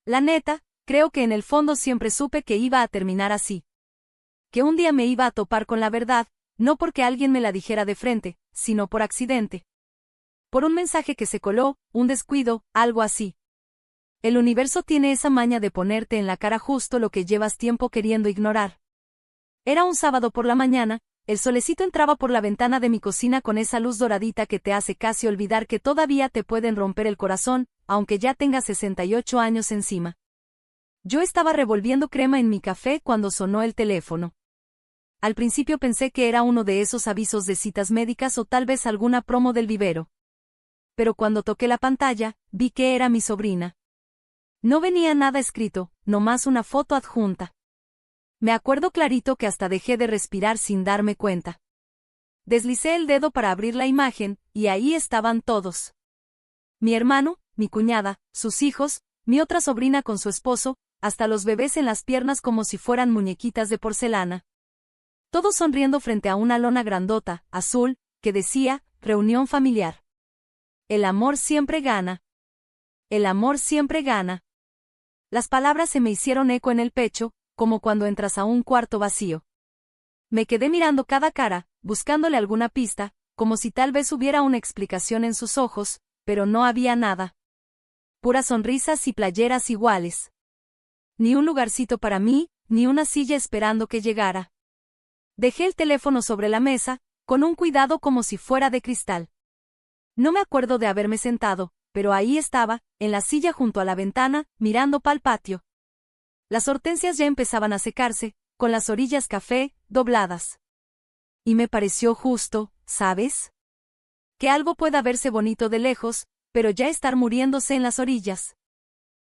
La neta, creo que en el fondo siempre supe que iba a terminar así. Que un día me iba a topar con la verdad, no porque alguien me la dijera de frente, sino por accidente. Por un mensaje que se coló, un descuido, algo así. El universo tiene esa maña de ponerte en la cara justo lo que llevas tiempo queriendo ignorar. Era un sábado por la mañana, el solecito entraba por la ventana de mi cocina con esa luz doradita que te hace casi olvidar que todavía te pueden romper el corazón, aunque ya tengas 68 años encima. Yo estaba revolviendo crema en mi café cuando sonó el teléfono. Al principio pensé que era uno de esos avisos de citas médicas o tal vez alguna promo del vivero. Pero cuando toqué la pantalla, vi que era mi sobrina. No venía nada escrito, nomás una foto adjunta. Me acuerdo clarito que hasta dejé de respirar sin darme cuenta. Deslicé el dedo para abrir la imagen, y ahí estaban todos. Mi hermano, mi cuñada, sus hijos, mi otra sobrina con su esposo, hasta los bebés en las piernas como si fueran muñequitas de porcelana. Todos sonriendo frente a una lona grandota, azul, que decía, reunión familiar. El amor siempre gana. El amor siempre gana. Las palabras se me hicieron eco en el pecho, como cuando entras a un cuarto vacío. Me quedé mirando cada cara, buscándole alguna pista, como si tal vez hubiera una explicación en sus ojos, pero no había nada. Puras sonrisas y playeras iguales. Ni un lugarcito para mí, ni una silla esperando que llegara. Dejé el teléfono sobre la mesa, con un cuidado como si fuera de cristal. No me acuerdo de haberme sentado, pero ahí estaba, en la silla junto a la ventana, mirando pa'l patio. Las hortensias ya empezaban a secarse, con las orillas café, dobladas. Y me pareció justo, ¿sabes? Que algo pueda verse bonito de lejos, pero ya estar muriéndose en las orillas.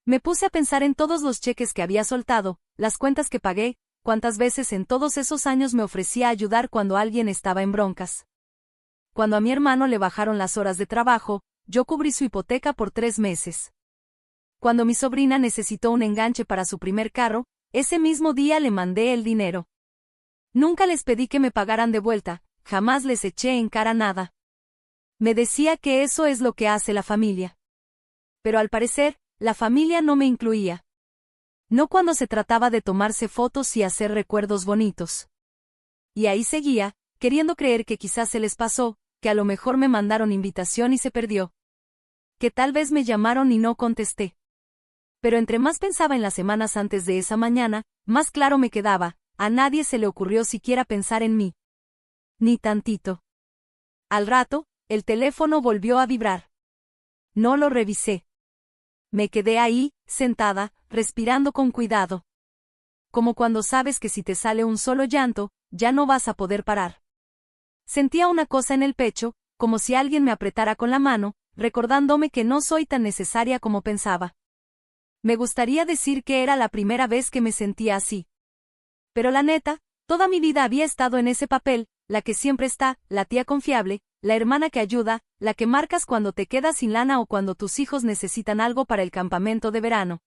Me puse a pensar en todos los cheques que había soltado, las cuentas que pagué, cuántas veces en todos esos años me ofrecía ayudar cuando alguien estaba en broncas. Cuando a mi hermano le bajaron las horas de trabajo, yo cubrí su hipoteca por 3 meses. Cuando mi sobrina necesitó un enganche para su primer carro, ese mismo día le mandé el dinero. Nunca les pedí que me pagaran de vuelta, jamás les eché en cara nada. Me decía que eso es lo que hace la familia. Pero al parecer, la familia no me incluía. No cuando se trataba de tomarse fotos y hacer recuerdos bonitos. Y ahí seguía, queriendo creer que quizás se les pasó, que a lo mejor me mandaron invitación y se perdió. Que tal vez me llamaron y no contesté. Pero entre más pensaba en las semanas antes de esa mañana, más claro me quedaba, a nadie se le ocurrió siquiera pensar en mí. Ni tantito. Al rato, el teléfono volvió a vibrar. No lo revisé. Me quedé ahí, sentada, respirando con cuidado. Como cuando sabes que si te sale un solo llanto, ya no vas a poder parar. Sentía una cosa en el pecho, como si alguien me apretara con la mano, recordándome que no soy tan necesaria como pensaba. Me gustaría decir que era la primera vez que me sentía así. Pero la neta, toda mi vida había estado en ese papel, la que siempre está, la tía confiable, la hermana que ayuda, la que marcas cuando te quedas sin lana o cuando tus hijos necesitan algo para el campamento de verano.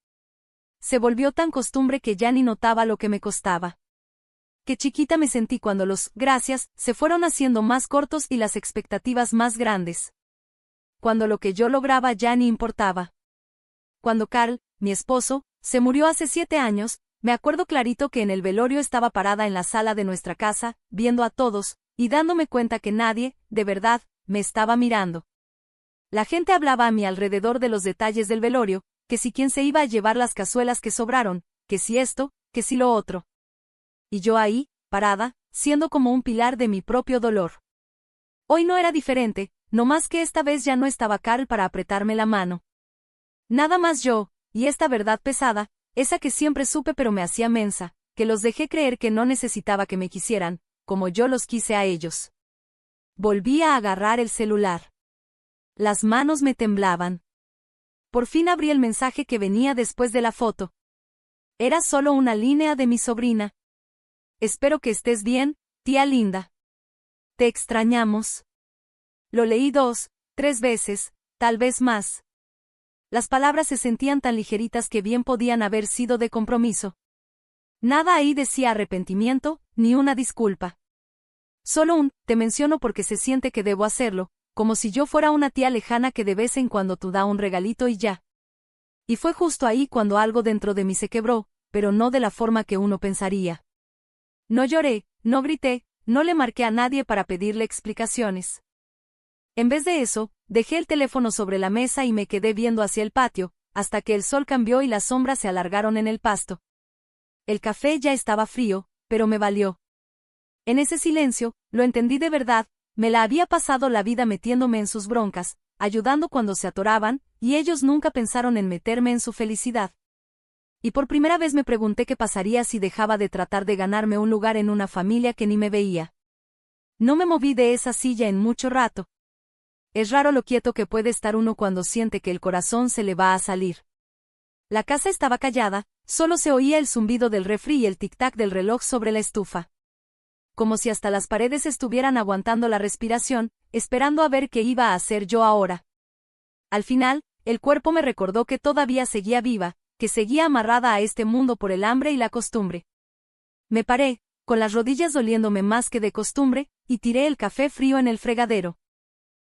Se volvió tan costumbre que ya ni notaba lo que me costaba. Qué chiquita me sentí cuando los gracias se fueron haciendo más cortos y las expectativas más grandes. Cuando lo que yo lograba ya ni importaba. Cuando Carl, mi esposo, se murió hace 7 años, me acuerdo clarito que en el velorio estaba parada en la sala de nuestra casa, viendo a todos, y dándome cuenta que nadie, de verdad, me estaba mirando. La gente hablaba a mi alrededor de los detalles del velorio, que si quién se iba a llevar las cazuelas que sobraron, que si esto, que si lo otro. Y yo ahí, parada, siendo como un pilar de mi propio dolor. Hoy no era diferente, no más que esta vez ya no estaba Carl para apretarme la mano. Nada más yo, y esta verdad pesada, esa que siempre supe pero me hacía mensa, que los dejé creer que no necesitaba que me quisieran, como yo los quise a ellos. Volví a agarrar el celular. Las manos me temblaban. Por fin abrí el mensaje que venía después de la foto. Era solo una línea de mi sobrina. Espero que estés bien, tía linda. Te extrañamos. Lo leí 2, 3 veces, tal vez más. Las palabras se sentían tan ligeritas que bien podían haber sido de compromiso. Nada ahí decía arrepentimiento, ni una disculpa. Solo un, te menciono porque se siente que debo hacerlo, como si yo fuera una tía lejana que de vez en cuando tú da un regalito y ya. Y fue justo ahí cuando algo dentro de mí se quebró, pero no de la forma que uno pensaría. No lloré, no grité, no le marqué a nadie para pedirle explicaciones. En vez de eso, dejé el teléfono sobre la mesa y me quedé viendo hacia el patio, hasta que el sol cambió y las sombras se alargaron en el pasto. El café ya estaba frío, pero me valió. En ese silencio, lo entendí de verdad, me la había pasado la vida metiéndome en sus broncas, ayudando cuando se atoraban, y ellos nunca pensaron en meterme en su felicidad. Y por primera vez me pregunté qué pasaría si dejaba de tratar de ganarme un lugar en una familia que ni me veía. No me moví de esa silla en mucho rato. Es raro lo quieto que puede estar uno cuando siente que el corazón se le va a salir. La casa estaba callada, solo se oía el zumbido del refri y el tic-tac del reloj sobre la estufa. Como si hasta las paredes estuvieran aguantando la respiración, esperando a ver qué iba a hacer yo ahora. Al final, el cuerpo me recordó que todavía seguía viva, que seguía amarrada a este mundo por el hambre y la costumbre. Me paré, con las rodillas doliéndome más que de costumbre, y tiré el café frío en el fregadero.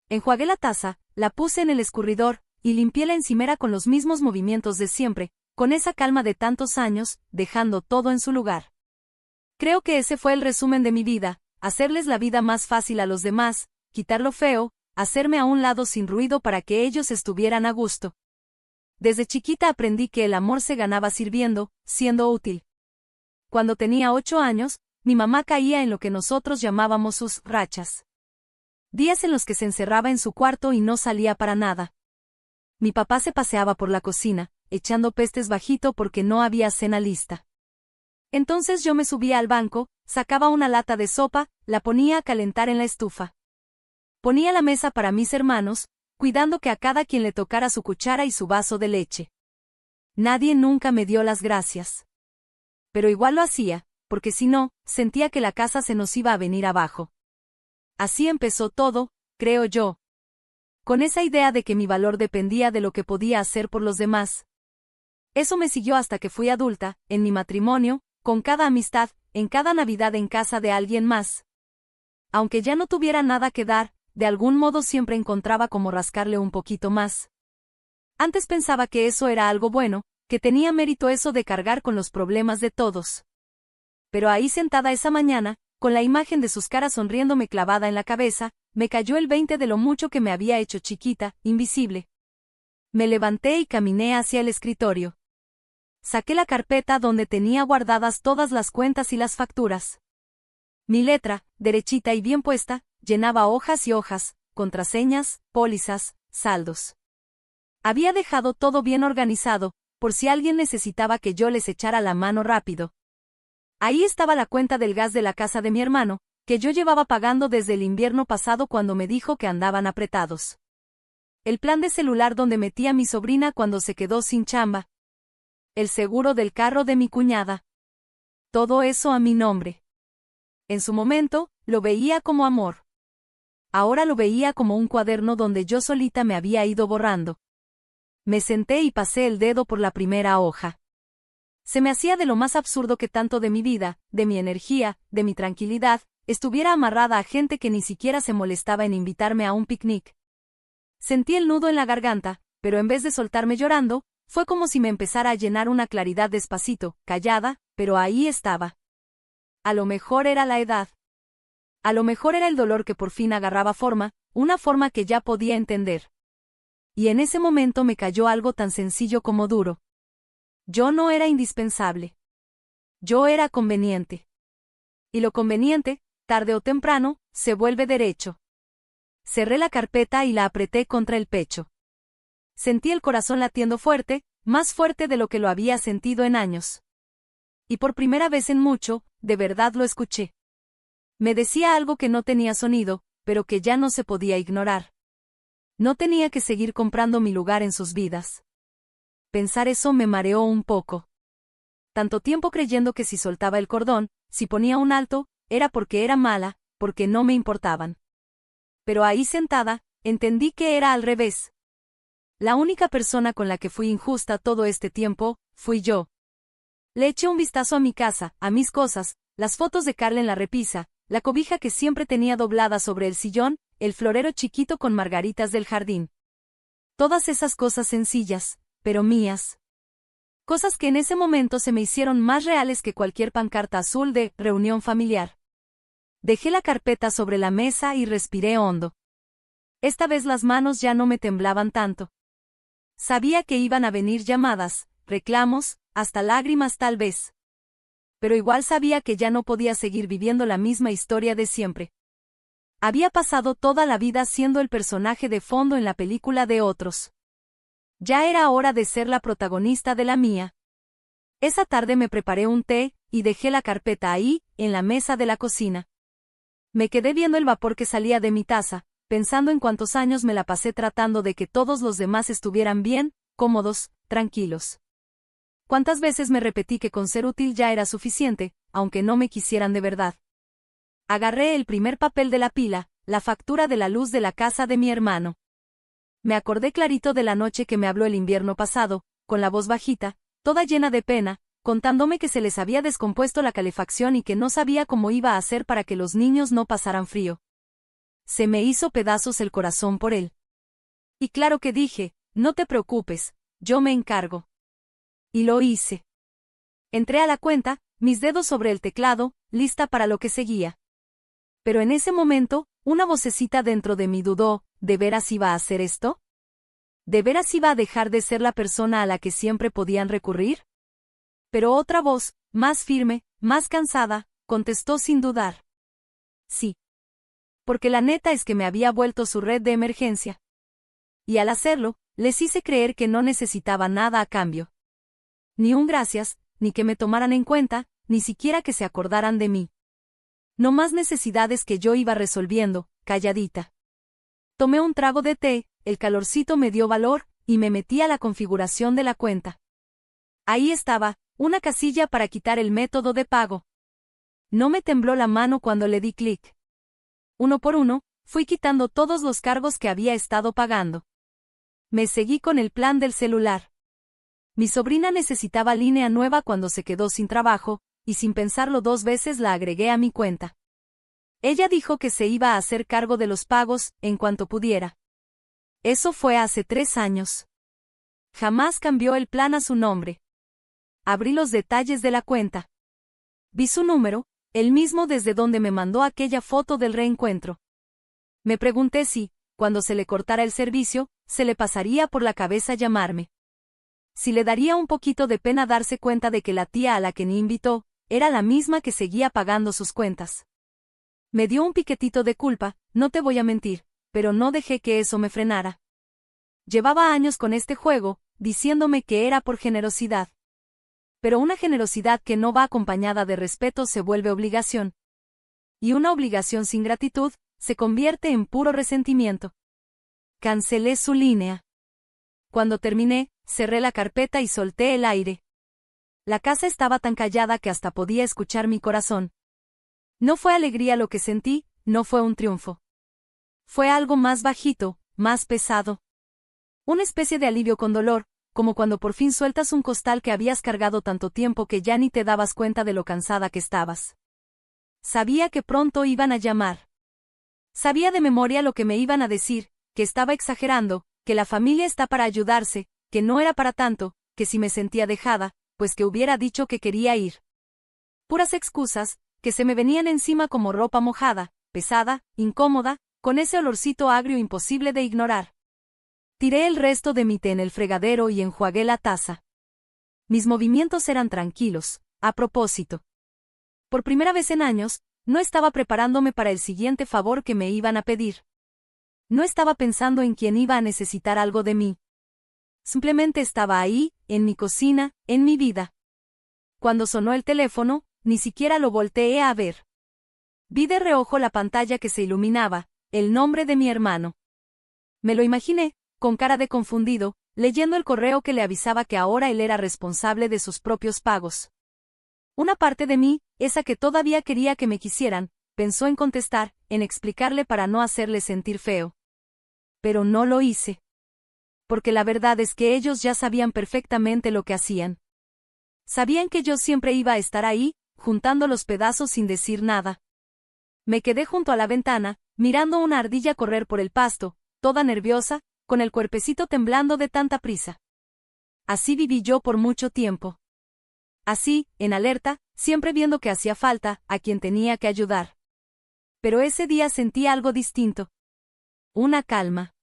Enjuagué la taza, la puse en el escurridor, y limpié la encimera con los mismos movimientos de siempre, con esa calma de tantos años, dejando todo en su lugar. Creo que ese fue el resumen de mi vida, hacerles la vida más fácil a los demás, quitar lo feo, hacerme a un lado sin ruido para que ellos estuvieran a gusto. Desde chiquita aprendí que el amor se ganaba sirviendo, siendo útil. Cuando tenía 8 años, mi mamá caía en lo que nosotros llamábamos sus rachas. Días en los que se encerraba en su cuarto y no salía para nada. Mi papá se paseaba por la cocina, echando pestes bajito porque no había cena lista. Entonces yo me subía al banco, sacaba una lata de sopa, la ponía a calentar en la estufa. Ponía la mesa para mis hermanos, cuidando que a cada quien le tocara su cuchara y su vaso de leche. Nadie nunca me dio las gracias. Pero igual lo hacía, porque si no, sentía que la casa se nos iba a venir abajo. Así empezó todo, creo yo. Con esa idea de que mi valor dependía de lo que podía hacer por los demás. Eso me siguió hasta que fui adulta, en mi matrimonio, con cada amistad, en cada Navidad en casa de alguien más. Aunque ya no tuviera nada que dar, de algún modo siempre encontraba como rascarle un poquito más. Antes pensaba que eso era algo bueno, que tenía mérito eso de cargar con los problemas de todos. Pero ahí sentada esa mañana, con la imagen de sus caras sonriéndome clavada en la cabeza, me cayó el 20 de lo mucho que me había hecho chiquita, invisible. Me levanté y caminé hacia el escritorio. Saqué la carpeta donde tenía guardadas todas las cuentas y las facturas. Mi letra, derechita y bien puesta, llenaba hojas y hojas, contraseñas, pólizas, saldos. Había dejado todo bien organizado, por si alguien necesitaba que yo les echara la mano rápido. Ahí estaba la cuenta del gas de la casa de mi hermano, que yo llevaba pagando desde el invierno pasado cuando me dijo que andaban apretados. El plan de celular donde metí a mi sobrina cuando se quedó sin chamba. El seguro del carro de mi cuñada. Todo eso a mi nombre. En su momento, lo veía como amor. Ahora lo veía como un cuaderno donde yo solita me había ido borrando. Me senté y pasé el dedo por la primera hoja. Se me hacía de lo más absurdo que tanto de mi vida, de mi energía, de mi tranquilidad, estuviera amarrada a gente que ni siquiera se molestaba en invitarme a un picnic. Sentí el nudo en la garganta, pero en vez de soltarme llorando, fue como si me empezara a llenar una claridad despacito, callada, pero ahí estaba. A lo mejor era la edad. A lo mejor era el dolor que por fin agarraba forma, una forma que ya podía entender. Y en ese momento me cayó algo tan sencillo como duro. Yo no era indispensable. Yo era conveniente. Y lo conveniente, tarde o temprano, se vuelve derecho. Cerré la carpeta y la apreté contra el pecho. Sentí el corazón latiendo fuerte, más fuerte de lo que lo había sentido en años. Y por primera vez en mucho, de verdad lo escuché. Me decía algo que no tenía sonido, pero que ya no se podía ignorar. No tenía que seguir comprando mi lugar en sus vidas. Pensar eso me mareó un poco. Tanto tiempo creyendo que si soltaba el cordón, si ponía un alto, era porque era mala, porque no me importaban. Pero ahí sentada, entendí que era al revés. La única persona con la que fui injusta todo este tiempo, fui yo. Le eché un vistazo a mi casa, a mis cosas, las fotos de Carla en la repisa, la cobija que siempre tenía doblada sobre el sillón, el florero chiquito con margaritas del jardín. Todas esas cosas sencillas, pero mías. Cosas que en ese momento se me hicieron más reales que cualquier pancarta azul de reunión familiar. Dejé la carpeta sobre la mesa y respiré hondo. Esta vez las manos ya no me temblaban tanto. Sabía que iban a venir llamadas, reclamos, hasta lágrimas tal vez. Pero igual sabía que ya no podía seguir viviendo la misma historia de siempre. Había pasado toda la vida siendo el personaje de fondo en la película de otros. Ya era hora de ser la protagonista de la mía. Esa tarde me preparé un té, y dejé la carpeta ahí, en la mesa de la cocina. Me quedé viendo el vapor que salía de mi taza, pensando en cuántos años me la pasé tratando de que todos los demás estuvieran bien, cómodos, tranquilos. Cuántas veces me repetí que con ser útil ya era suficiente, aunque no me quisieran de verdad. Agarré el primer papel de la pila, la factura de la luz de la casa de mi hermano. Me acordé clarito de la noche que me habló el invierno pasado, con la voz bajita, toda llena de pena, contándome que se les había descompuesto la calefacción y que no sabía cómo iba a hacer para que los niños no pasaran frío. Se me hizo pedazos el corazón por él. Y claro que dije, no te preocupes, yo me encargo. Y lo hice. Entré a la cuenta, mis dedos sobre el teclado, lista para lo que seguía. Pero en ese momento, una vocecita dentro de mí dudó, ¿de veras iba a hacer esto? ¿De veras iba a dejar de ser la persona a la que siempre podían recurrir? Pero otra voz, más firme, más cansada, contestó sin dudar. Sí. Porque la neta es que me había vuelto su red de emergencia. Y al hacerlo, les hice creer que no necesitaba nada a cambio. Ni un gracias, ni que me tomaran en cuenta, ni siquiera que se acordaran de mí. No más necesidades que yo iba resolviendo, calladita. Tomé un trago de té, el calorcito me dio valor, y me metí a la configuración de la cuenta. Ahí estaba, una casilla para quitar el método de pago. No me tembló la mano cuando le di clic. Uno por uno, fui quitando todos los cargos que había estado pagando. Me seguí con el plan del celular. Mi sobrina necesitaba línea nueva cuando se quedó sin trabajo, y sin pensarlo dos veces la agregué a mi cuenta. Ella dijo que se iba a hacer cargo de los pagos, en cuanto pudiera. Eso fue hace 3 años. Jamás cambió el plan a su nombre. Abrí los detalles de la cuenta. Vi su número, el mismo desde donde me mandó aquella foto del reencuentro. Me pregunté si, cuando se le cortara el servicio, se le pasaría por la cabeza llamarme. Si le daría un poquito de pena darse cuenta de que la tía a la que ni invitó, era la misma que seguía pagando sus cuentas. Me dio un piquetito de culpa, no te voy a mentir, pero no dejé que eso me frenara. Llevaba años con este juego, diciéndome que era por generosidad. Pero una generosidad que no va acompañada de respeto se vuelve obligación. Y una obligación sin gratitud, se convierte en puro resentimiento. Cancelé su línea. Cuando terminé, cerré la carpeta y solté el aire. La casa estaba tan callada que hasta podía escuchar mi corazón. No fue alegría lo que sentí, no fue un triunfo. Fue algo más bajito, más pesado. Una especie de alivio con dolor, como cuando por fin sueltas un costal que habías cargado tanto tiempo que ya ni te dabas cuenta de lo cansada que estabas. Sabía que pronto iban a llamar. Sabía de memoria lo que me iban a decir, que estaba exagerando, que la familia está para ayudarse, que no era para tanto, que si me sentía dejada, pues que hubiera dicho que quería ir. Puras excusas, que se me venían encima como ropa mojada, pesada, incómoda, con ese olorcito agrio imposible de ignorar. Tiré el resto de mi té en el fregadero y enjuagué la taza. Mis movimientos eran tranquilos, a propósito. Por primera vez en años, no estaba preparándome para el siguiente favor que me iban a pedir. No estaba pensando en quién iba a necesitar algo de mí. Simplemente estaba ahí, en mi cocina, en mi vida. Cuando sonó el teléfono, ni siquiera lo volteé a ver. Vi de reojo la pantalla que se iluminaba, el nombre de mi hermano. Me lo imaginé, con cara de confundido, leyendo el correo que le avisaba que ahora él era responsable de sus propios pagos. Una parte de mí, esa que todavía quería que me quisieran, pensó en contestar, en explicarle para no hacerle sentir feo. Pero no lo hice. Porque la verdad es que ellos ya sabían perfectamente lo que hacían. Sabían que yo siempre iba a estar ahí, juntando los pedazos sin decir nada. Me quedé junto a la ventana, mirando una ardilla correr por el pasto, toda nerviosa, con el cuerpecito temblando de tanta prisa. Así viví yo por mucho tiempo. Así, en alerta, siempre viendo que hacía falta, a quien tenía que ayudar. Pero ese día sentí algo distinto. Una calma.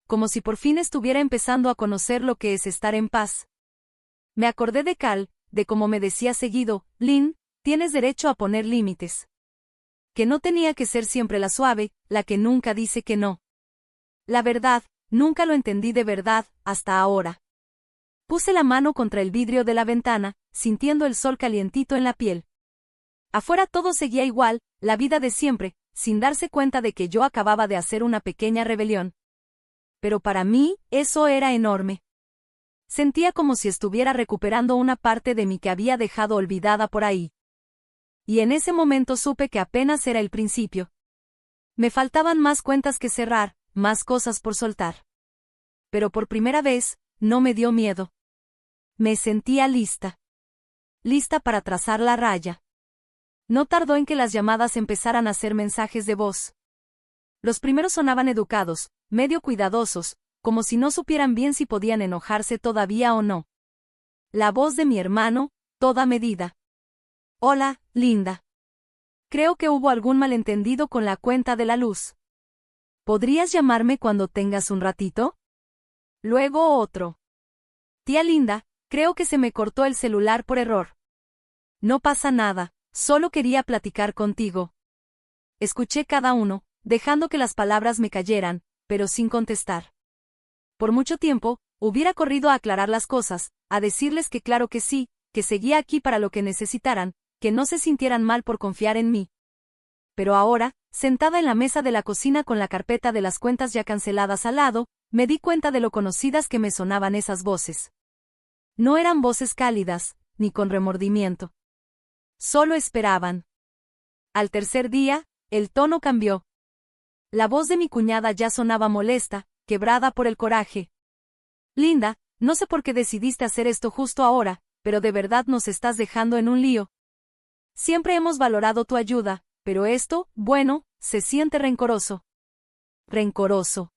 Como si por fin estuviera empezando a conocer lo que es estar en paz. Me acordé de Cal, de cómo me decía seguido, Lynn, tienes derecho a poner límites. Que no tenía que ser siempre la suave, la que nunca dice que no. La verdad, nunca lo entendí de verdad, hasta ahora. Puse la mano contra el vidrio de la ventana, sintiendo el sol calientito en la piel. Afuera todo seguía igual, la vida de siempre, sin darse cuenta de que yo acababa de hacer una pequeña rebelión. Pero para mí, eso era enorme. Sentía como si estuviera recuperando una parte de mí que había dejado olvidada por ahí. Y en ese momento supe que apenas era el principio. Me faltaban más cuentas que cerrar, más cosas por soltar. Pero por primera vez, no me dio miedo. Me sentía lista. Lista para trazar la raya. No tardó en que las llamadas empezaran a ser mensajes de voz. Los primeros sonaban educados, medio cuidadosos, como si no supieran bien si podían enojarse todavía o no. La voz de mi hermano, toda medida. Hola, linda. Creo que hubo algún malentendido con la cuenta de la luz. ¿Podrías llamarme cuando tengas un ratito? Luego otro. Tía Linda, creo que se me cortó el celular por error. No pasa nada, solo quería platicar contigo. Escuché cada uno, dejando que las palabras me cayeran, pero sin contestar. Por mucho tiempo, hubiera corrido a aclarar las cosas, a decirles que claro que sí, que seguía aquí para lo que necesitaran, que no se sintieran mal por confiar en mí. Pero ahora, sentada en la mesa de la cocina con la carpeta de las cuentas ya canceladas al lado, me di cuenta de lo conocidas que me sonaban esas voces. No eran voces cálidas, ni con remordimiento. Solo esperaban. Al tercer día, el tono cambió. La voz de mi cuñada ya sonaba molesta, quebrada por el coraje. Linda, no sé por qué decidiste hacer esto justo ahora, pero de verdad nos estás dejando en un lío. Siempre hemos valorado tu ayuda, pero esto, bueno, se siente rencoroso. Rencoroso.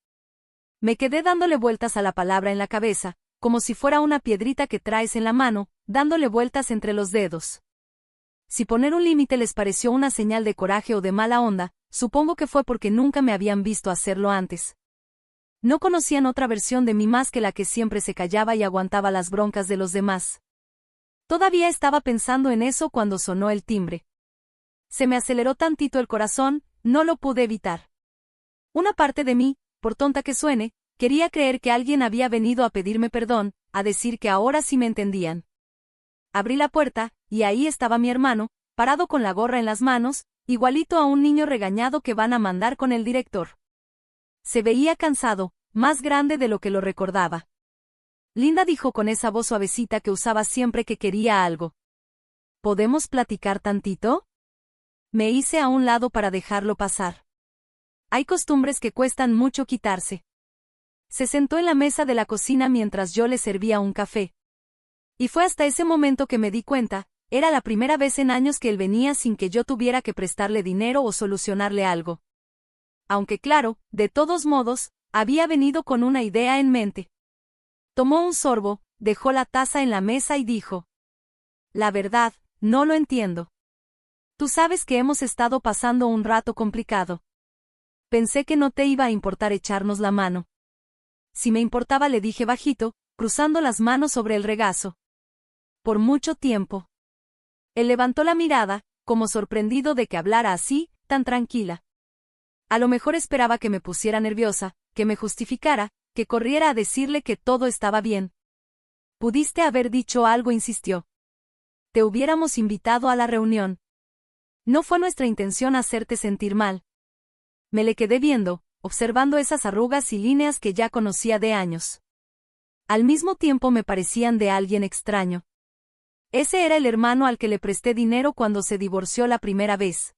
Me quedé dándole vueltas a la palabra en la cabeza, como si fuera una piedrita que traes en la mano, dándole vueltas entre los dedos. Si poner un límite les pareció una señal de coraje o de mala onda, supongo que fue porque nunca me habían visto hacerlo antes. No conocían otra versión de mí más que la que siempre se callaba y aguantaba las broncas de los demás. Todavía estaba pensando en eso cuando sonó el timbre. Se me aceleró tantito el corazón, no lo pude evitar. Una parte de mí, por tonta que suene, quería creer que alguien había venido a pedirme perdón, a decir que ahora sí me entendían. Abrí la puerta, y ahí estaba mi hermano, parado con la gorra en las manos, igualito a un niño regañado que van a mandar con el director. Se veía cansado, más grande de lo que lo recordaba. Linda dijo con esa voz suavecita que usaba siempre que quería algo. ¿Podemos platicar tantito? Me hice a un lado para dejarlo pasar. Hay costumbres que cuestan mucho quitarse. Se sentó en la mesa de la cocina mientras yo le servía un café. Y fue hasta ese momento que me di cuenta, era la primera vez en años que él venía sin que yo tuviera que prestarle dinero o solucionarle algo. Aunque claro, de todos modos, había venido con una idea en mente. Tomó un sorbo, dejó la taza en la mesa y dijo: La verdad, no lo entiendo. Tú sabes que hemos estado pasando un rato complicado. Pensé que no te iba a importar echarnos la mano. Si me importaba, le dije bajito, cruzando las manos sobre el regazo. Por mucho tiempo. Él levantó la mirada, como sorprendido de que hablara así, tan tranquila. A lo mejor esperaba que me pusiera nerviosa, que me justificara, que corriera a decirle que todo estaba bien. Pudiste haber dicho algo, insistió. Te hubiéramos invitado a la reunión. No fue nuestra intención hacerte sentir mal. Me le quedé viendo, observando esas arrugas y líneas que ya conocía de años. Al mismo tiempo me parecían de alguien extraño. Ese era el hermano al que le presté dinero cuando se divorció la primera vez.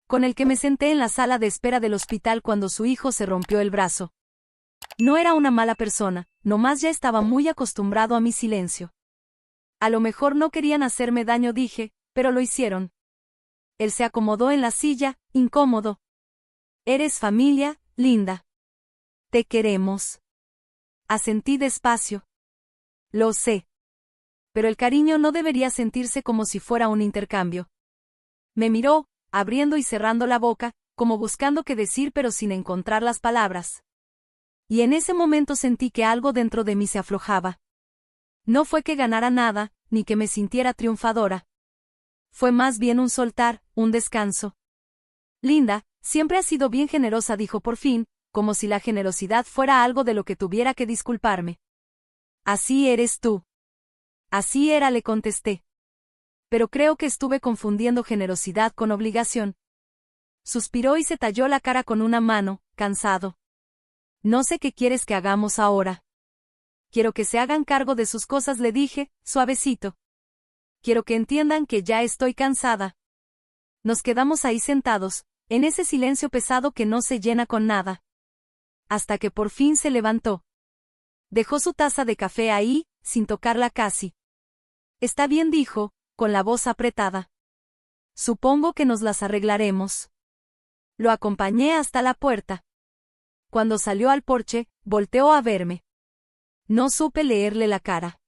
Con el que me senté en la sala de espera del hospital cuando su hijo se rompió el brazo. No era una mala persona, nomás ya estaba muy acostumbrado a mi silencio. A lo mejor no querían hacerme daño, dije, pero lo hicieron. Él se acomodó en la silla, incómodo. Eres familia, Linda. Te queremos. Asentí despacio. Lo sé. Pero el cariño no debería sentirse como si fuera un intercambio. Me miró, abriendo y cerrando la boca, como buscando qué decir pero sin encontrar las palabras. Y en ese momento sentí que algo dentro de mí se aflojaba. No fue que ganara nada, ni que me sintiera triunfadora. Fue más bien un soltar, un descanso. Linda, siempre has sido bien generosa, dijo por fin, como si la generosidad fuera algo de lo que tuviera que disculparme. Así eres tú. Así era, le contesté. Pero creo que estuve confundiendo generosidad con obligación. Suspiró y se talló la cara con una mano, cansado. No sé qué quieres que hagamos ahora. Quiero que se hagan cargo de sus cosas, le dije, suavecito. Quiero que entiendan que ya estoy cansada. Nos quedamos ahí sentados, en ese silencio pesado que no se llena con nada. Hasta que por fin se levantó. Dejó su taza de café ahí, sin tocarla casi. Está bien, dijo, con la voz apretada. Supongo que nos las arreglaremos. Lo acompañé hasta la puerta. Cuando salió al porche, volteó a verme. No supe leerle la cara.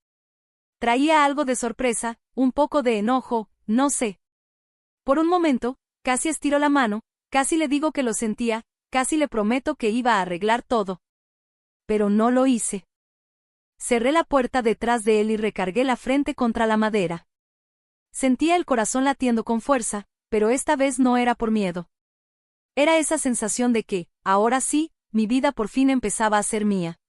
Traía algo de sorpresa, un poco de enojo, no sé. Por un momento, casi estiró la mano, casi le digo que lo sentía, casi le prometo que iba a arreglar todo. Pero no lo hice. Cerré la puerta detrás de él y recargué la frente contra la madera. Sentía el corazón latiendo con fuerza, pero esta vez no era por miedo. Era esa sensación de que, ahora sí, mi vida por fin empezaba a ser mía.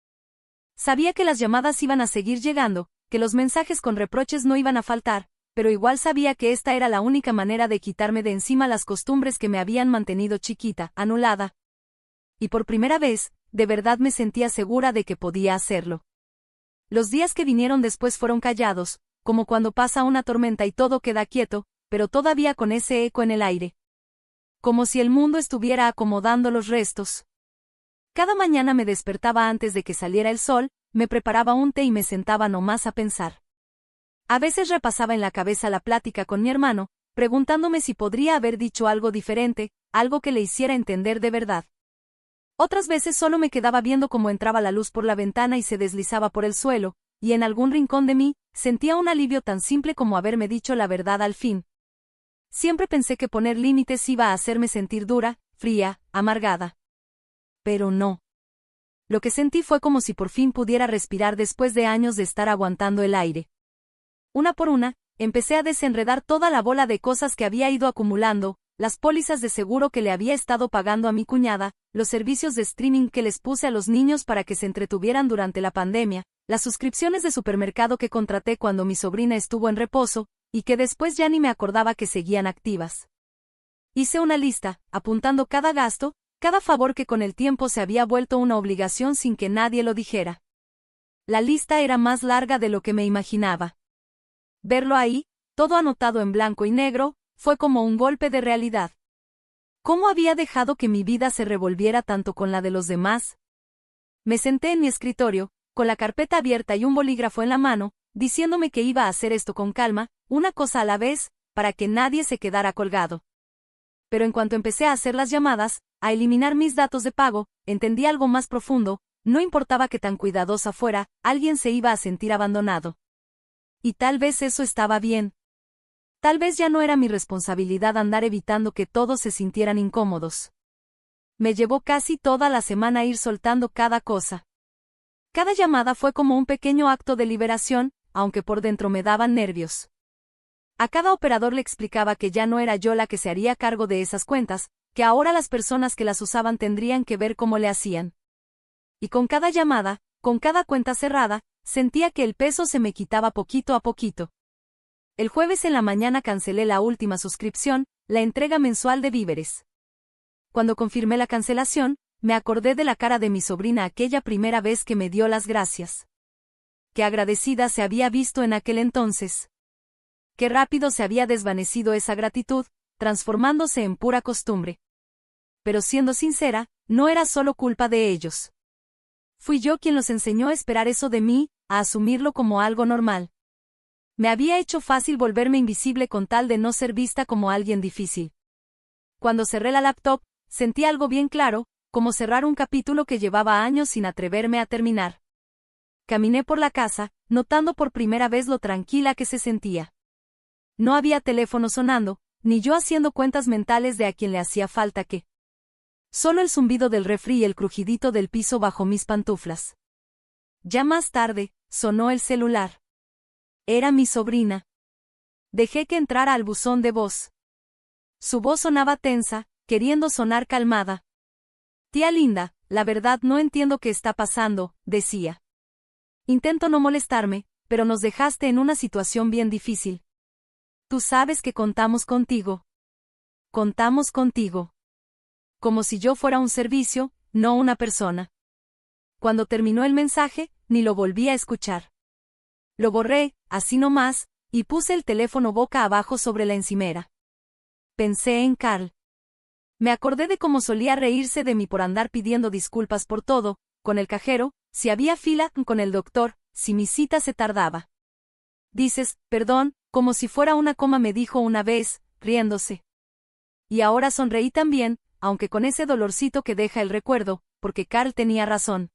Sabía que las llamadas iban a seguir llegando, que los mensajes con reproches no iban a faltar, pero igual sabía que esta era la única manera de quitarme de encima las costumbres que me habían mantenido chiquita, anulada. Y por primera vez, de verdad me sentía segura de que podía hacerlo. Los días que vinieron después fueron callados, como cuando pasa una tormenta y todo queda quieto, pero todavía con ese eco en el aire. Como si el mundo estuviera acomodando los restos. Cada mañana me despertaba antes de que saliera el sol, me preparaba un té y me sentaba nomás a pensar. A veces repasaba en la cabeza la plática con mi hermano, preguntándome si podría haber dicho algo diferente, algo que le hiciera entender de verdad. Otras veces solo me quedaba viendo cómo entraba la luz por la ventana y se deslizaba por el suelo, y en algún rincón de mí, sentía un alivio tan simple como haberme dicho la verdad al fin. Siempre pensé que poner límites iba a hacerme sentir dura, fría, amargada. Pero no. Lo que sentí fue como si por fin pudiera respirar después de años de estar aguantando el aire. Una por una, empecé a desenredar toda la bola de cosas que había ido acumulando, las pólizas de seguro que le había estado pagando a mi cuñada, los servicios de streaming que les puse a los niños para que se entretuvieran durante la pandemia, las suscripciones de supermercado que contraté cuando mi sobrina estuvo en reposo, y que después ya ni me acordaba que seguían activas. Hice una lista, apuntando cada gasto, cada favor que con el tiempo se había vuelto una obligación sin que nadie lo dijera. La lista era más larga de lo que me imaginaba. Verlo ahí, todo anotado en blanco y negro, fue como un golpe de realidad. ¿Cómo había dejado que mi vida se revolviera tanto con la de los demás? Me senté en mi escritorio, con la carpeta abierta y un bolígrafo en la mano, diciéndome que iba a hacer esto con calma, una cosa a la vez, para que nadie se quedara colgado. Pero en cuanto empecé a hacer las llamadas, a eliminar mis datos de pago, entendí algo más profundo, no importaba que tan cuidadosa fuera, alguien se iba a sentir abandonado. Y tal vez eso estaba bien. Tal vez ya no era mi responsabilidad andar evitando que todos se sintieran incómodos. Me llevó casi toda la semana ir soltando cada cosa. Cada llamada fue como un pequeño acto de liberación, aunque por dentro me daban nervios. A cada operador le explicaba que ya no era yo la que se haría cargo de esas cuentas, que ahora las personas que las usaban tendrían que ver cómo le hacían. Y con cada llamada, con cada cuenta cerrada, sentía que el peso se me quitaba poquito a poquito. El jueves en la mañana cancelé la última suscripción, la entrega mensual de víveres. Cuando confirmé la cancelación, me acordé de la cara de mi sobrina aquella primera vez que me dio las gracias. Qué agradecida se había visto en aquel entonces. Qué rápido se había desvanecido esa gratitud, transformándose en pura costumbre. Pero siendo sincera, no era solo culpa de ellos. Fui yo quien los enseñó a esperar eso de mí, a asumirlo como algo normal. Me había hecho fácil volverme invisible con tal de no ser vista como alguien difícil. Cuando cerré la laptop, sentí algo bien claro, como cerrar un capítulo que llevaba años sin atreverme a terminar. Caminé por la casa, notando por primera vez lo tranquila que se sentía. No había teléfono sonando, ni yo haciendo cuentas mentales de a quién le hacía falta qué. Solo el zumbido del refri y el crujidito del piso bajo mis pantuflas. Ya más tarde, sonó el celular. Era mi sobrina. Dejé que entrara al buzón de voz. Su voz sonaba tensa, queriendo sonar calmada. Tía Linda, la verdad no entiendo qué está pasando, decía. Intento no molestarme, pero nos dejaste en una situación bien difícil. Tú sabes que contamos contigo. Contamos contigo. Como si yo fuera un servicio, no una persona. Cuando terminó el mensaje, ni lo volví a escuchar. Lo borré, así nomás, y puse el teléfono boca abajo sobre la encimera. Pensé en Carl. Me acordé de cómo solía reírse de mí por andar pidiendo disculpas por todo, con el cajero, si había fila, con el doctor, si mi cita se tardaba. Dices, perdón, como si fuera una coma, me dijo una vez, riéndose. Y ahora sonreí también, aunque con ese dolorcito que deja el recuerdo, porque Carl tenía razón.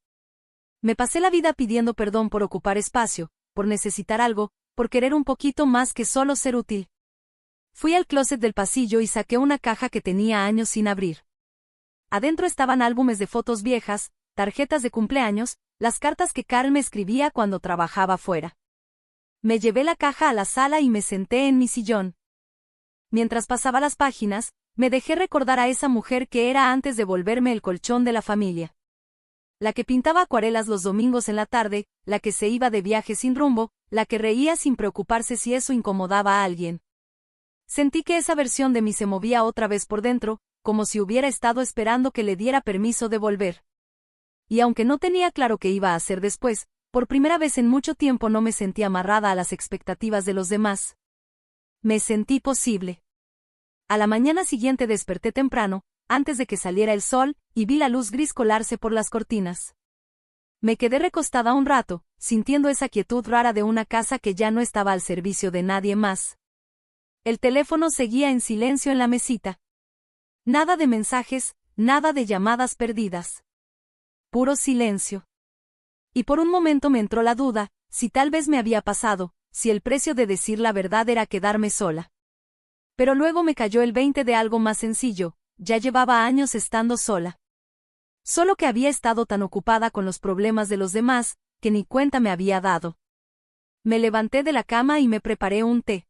Me pasé la vida pidiendo perdón por ocupar espacio, por necesitar algo, por querer un poquito más que solo ser útil. Fui al closet del pasillo y saqué una caja que tenía años sin abrir. Adentro estaban álbumes de fotos viejas, tarjetas de cumpleaños, las cartas que Carl me escribía cuando trabajaba fuera. Me llevé la caja a la sala y me senté en mi sillón. Mientras pasaba las páginas, me dejé recordar a esa mujer que era antes de volverme el colchón de la familia. La que pintaba acuarelas los domingos en la tarde, la que se iba de viaje sin rumbo, la que reía sin preocuparse si eso incomodaba a alguien. Sentí que esa versión de mí se movía otra vez por dentro, como si hubiera estado esperando que le diera permiso de volver. Y aunque no tenía claro qué iba a hacer después, por primera vez en mucho tiempo no me sentí amarrada a las expectativas de los demás. Me sentí posible. A la mañana siguiente desperté temprano, antes de que saliera el sol, y vi la luz gris colarse por las cortinas. Me quedé recostada un rato, sintiendo esa quietud rara de una casa que ya no estaba al servicio de nadie más. El teléfono seguía en silencio en la mesita. Nada de mensajes, nada de llamadas perdidas. Puro silencio. Y por un momento me entró la duda, si tal vez me había pasado, si el precio de decir la verdad era quedarme sola. Pero luego me cayó el 20 de algo más sencillo, ya llevaba años estando sola. Solo que había estado tan ocupada con los problemas de los demás, que ni cuenta me había dado. Me levanté de la cama y me preparé un té.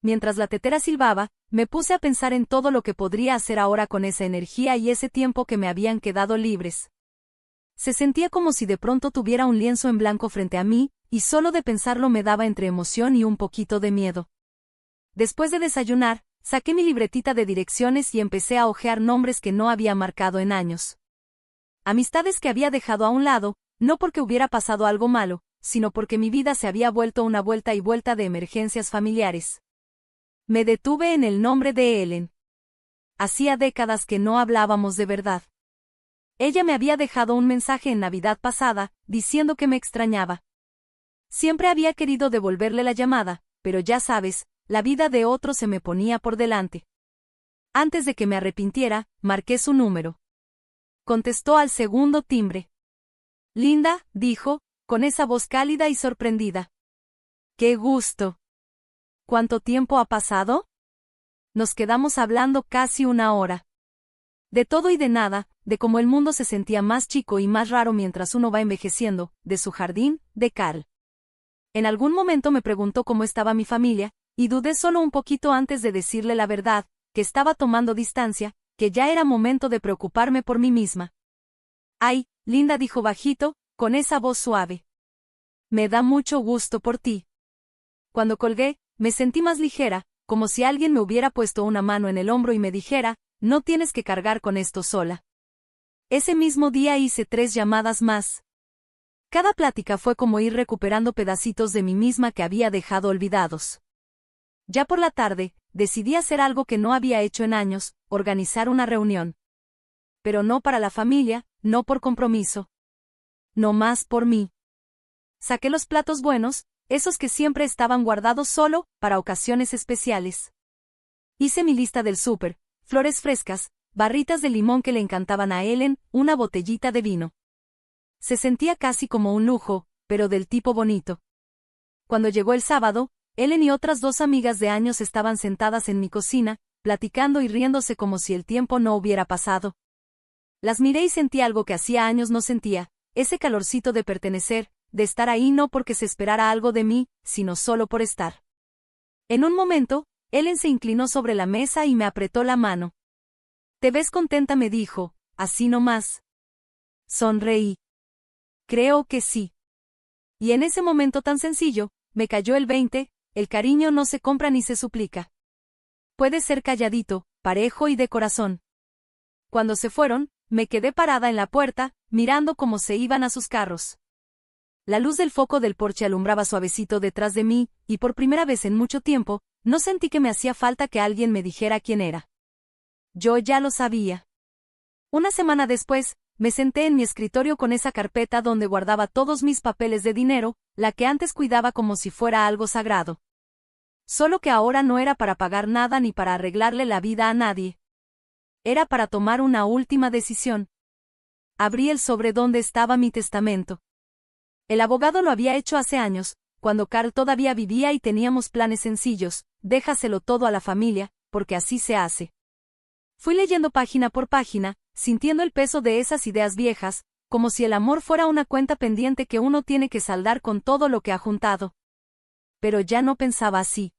Mientras la tetera silbaba, me puse a pensar en todo lo que podría hacer ahora con esa energía y ese tiempo que me habían quedado libres. Se sentía como si de pronto tuviera un lienzo en blanco frente a mí, y solo de pensarlo me daba entre emoción y un poquito de miedo. Después de desayunar, saqué mi libretita de direcciones y empecé a hojear nombres que no había marcado en años. Amistades que había dejado a un lado, no porque hubiera pasado algo malo, sino porque mi vida se había vuelto una vuelta y vuelta de emergencias familiares. Me detuve en el nombre de Ellen. Hacía décadas que no hablábamos de verdad. Ella me había dejado un mensaje en Navidad pasada, diciendo que me extrañaba. Siempre había querido devolverle la llamada, pero ya sabes, la vida de otro se me ponía por delante. Antes de que me arrepintiera, marqué su número. Contestó al segundo timbre. Linda, dijo, con esa voz cálida y sorprendida. ¡Qué gusto! ¿Cuánto tiempo ha pasado? Nos quedamos hablando casi una hora. De todo y de nada, de cómo el mundo se sentía más chico y más raro mientras uno va envejeciendo, de su jardín, de Carl. En algún momento me preguntó cómo estaba mi familia, y dudé solo un poquito antes de decirle la verdad, que estaba tomando distancia, que ya era momento de preocuparme por mí misma. Ay, Linda, dijo bajito, con esa voz suave. Me da mucho gusto por ti. Cuando colgué, me sentí más ligera, como si alguien me hubiera puesto una mano en el hombro y me dijera, no tienes que cargar con esto sola. Ese mismo día hice 3 llamadas más. Cada plática fue como ir recuperando pedacitos de mí misma que había dejado olvidados. Ya por la tarde, decidí hacer algo que no había hecho en años, organizar una reunión. Pero no para la familia, no por compromiso. No más por mí. Saqué los platos buenos, esos que siempre estaban guardados solo, para ocasiones especiales. Hice mi lista del súper, flores frescas, barritas de limón que le encantaban a Ellen, una botellita de vino. Se sentía casi como un lujo, pero del tipo bonito. Cuando llegó el sábado, Ellen y otras 2 amigas de años estaban sentadas en mi cocina, platicando y riéndose como si el tiempo no hubiera pasado. Las miré y sentí algo que hacía años no sentía, ese calorcito de pertenecer, de estar ahí no porque se esperara algo de mí, sino solo por estar. En un momento, Ellen se inclinó sobre la mesa y me apretó la mano. «¿Te ves contenta?», me dijo, así nomás. Sonreí. «Creo que sí». Y en ese momento tan sencillo, me cayó el 20, el cariño no se compra ni se suplica. Puede ser calladito, parejo y de corazón. Cuando se fueron, me quedé parada en la puerta, mirando cómo se iban a sus carros. La luz del foco del porche alumbraba suavecito detrás de mí, y por primera vez en mucho tiempo, no sentí que me hacía falta que alguien me dijera quién era. Yo ya lo sabía. Una semana después, me senté en mi escritorio con esa carpeta donde guardaba todos mis papeles de dinero, la que antes cuidaba como si fuera algo sagrado. Solo que ahora no era para pagar nada ni para arreglarle la vida a nadie. Era para tomar una última decisión. Abrí el sobre donde estaba mi testamento. El abogado lo había hecho hace años, cuando Carl todavía vivía y teníamos planes sencillos: déjaselo todo a la familia, porque así se hace. Fui leyendo página por página, sintiendo el peso de esas ideas viejas, como si el amor fuera una cuenta pendiente que uno tiene que saldar con todo lo que ha juntado. Pero ya no pensaba así.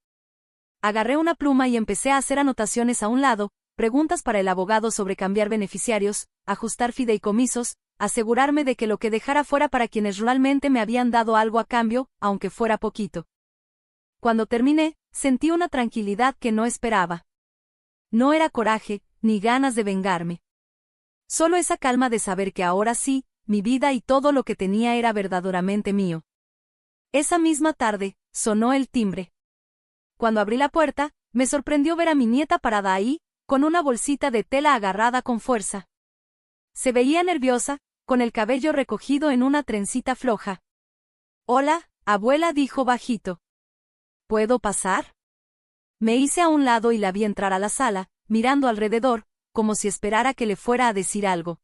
Agarré una pluma y empecé a hacer anotaciones a un lado, preguntas para el abogado sobre cambiar beneficiarios, ajustar fideicomisos, asegurarme de que lo que dejara fuera para quienes realmente me habían dado algo a cambio, aunque fuera poquito. Cuando terminé, sentí una tranquilidad que no esperaba. No era coraje, ni ganas de vengarme. Solo esa calma de saber que ahora sí, mi vida y todo lo que tenía era verdaderamente mío. Esa misma tarde, sonó el timbre. Cuando abrí la puerta, me sorprendió ver a mi nieta parada ahí, con una bolsita de tela agarrada con fuerza. Se veía nerviosa, con el cabello recogido en una trencita floja. «Hola, abuela», dijo bajito. «¿Puedo pasar?». Me hice a un lado y la vi entrar a la sala, mirando alrededor, como si esperara que le fuera a decir algo.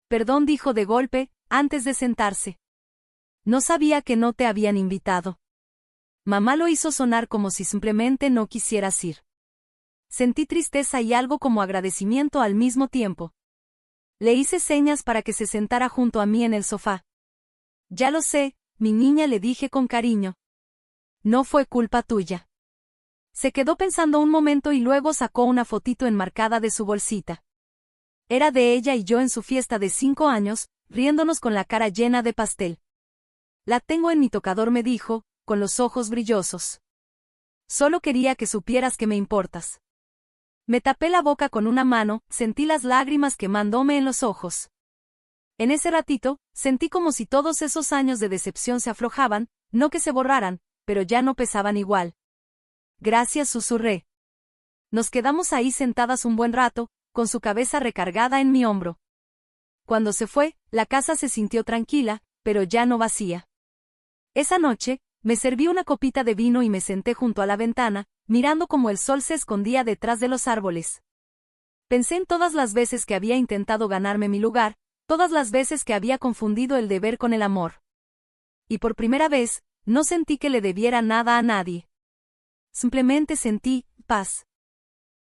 «Perdón», dijo de golpe, antes de sentarse. «No sabía que no te habían invitado». Mamá lo hizo sonar como si simplemente no quisieras ir. Sentí tristeza y algo como agradecimiento al mismo tiempo. Le hice señas para que se sentara junto a mí en el sofá. «Ya lo sé, mi niña», le dije con cariño. «No fue culpa tuya». Se quedó pensando un momento y luego sacó una fotito enmarcada de su bolsita. Era de ella y yo en su fiesta de 5 años, riéndonos con la cara llena de pastel. «La tengo en mi tocador», me dijo, con los ojos brillosos. «Solo quería que supieras que me importas». Me tapé la boca con una mano, sentí las lágrimas quemándome en los ojos. En ese ratito, sentí como si todos esos años de decepción se aflojaban, no que se borraran, pero ya no pesaban igual. «Gracias», susurré. Nos quedamos ahí sentadas un buen rato, con su cabeza recargada en mi hombro. Cuando se fue, la casa se sintió tranquila, pero ya no vacía. Esa noche, me serví una copita de vino y me senté junto a la ventana, mirando cómo el sol se escondía detrás de los árboles. Pensé en todas las veces que había intentado ganarme mi lugar, todas las veces que había confundido el deber con el amor. Y por primera vez, no sentí que le debiera nada a nadie. Simplemente sentí paz.